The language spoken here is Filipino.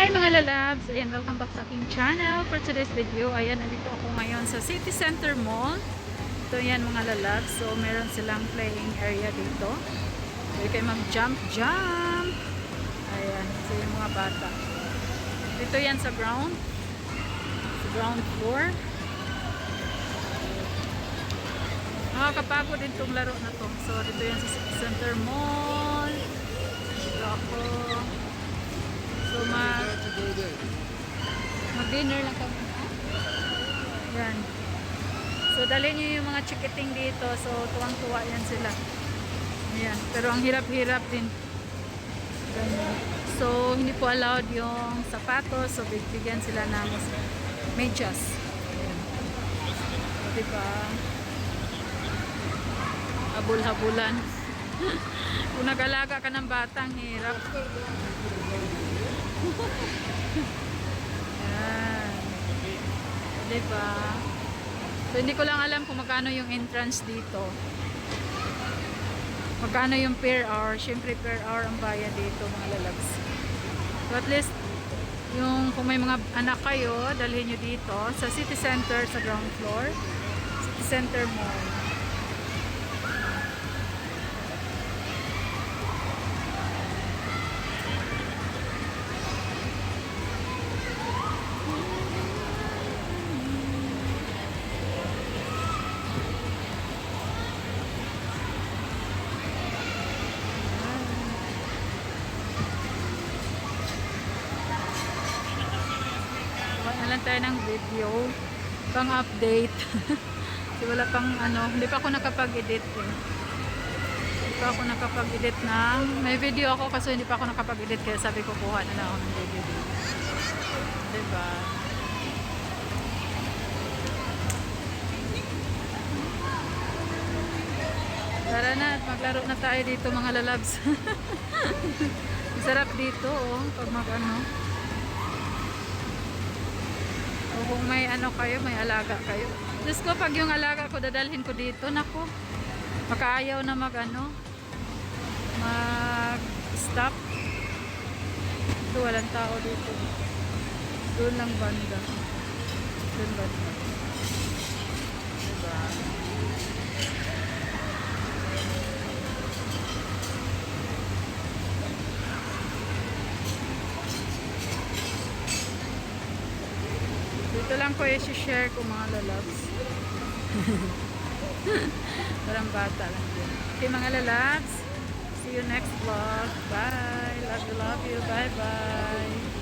Hi mga lalabs! Ayan, welcome back sa aking channel. For today's video, ayan, nandito ako ngayon sa City Center Mall. Ito yan mga lalabs. So, meron silang playing area dito. Pwede kayo mag-jump. Ayan, so yung mga bata. Dito yan sa ground. Sa ground floor. Nakakapagod din itong laro na to. So, dito yan sa City Center Mall. Dito ako. So, mag-dinner lang kami. Yan. So, dalhin nyo yung mga chikiting dito. So, tuwang-tuwa yan sila. Yan. Pero ang hirap-hirap din. Ganyan. So, hindi po allowed yung sapatos. So, bigyan sila ng medyas. Yan. So, diba? Habul-habulan. Kung nag-alaga ka ng batang, hirap. Yan. Diba? So, hindi ko lang alam kung magkano yung entrance dito. Magkano yung per hour. Siyempre, per hour ang bayad dito, mga lalabs. So, at least, yung kung may mga anak kayo, dalhin nyo dito sa City Center, sa ground floor. City Center Mall. Lang tayo ng video pang update. Kasi wala pang ano, hindi pa ako nakapag-edit eh. Hindi pa ako nakapag-edit ng may video ako kasi hindi pa ako nakapag-edit kaya sabi ko kuha na lang ako ng video dito. Diba? Tara na at maglaro na tayo dito mga lalabs. Sarap dito oh, pag mag-ano. Kung may ano kayo, may alaga kayo. Diyos ko, pag yung alaga ko, dadalhin ko dito, naku, makaayaw na mag-stop. Ito, walang tao dito. Doon lang banda. Doon banda. Diba? Dito lang ko i-share ko mga lalabs. Parang bata lang din. Okay mga lalabs. See you next vlog. Bye. Love you, love you. Bye bye.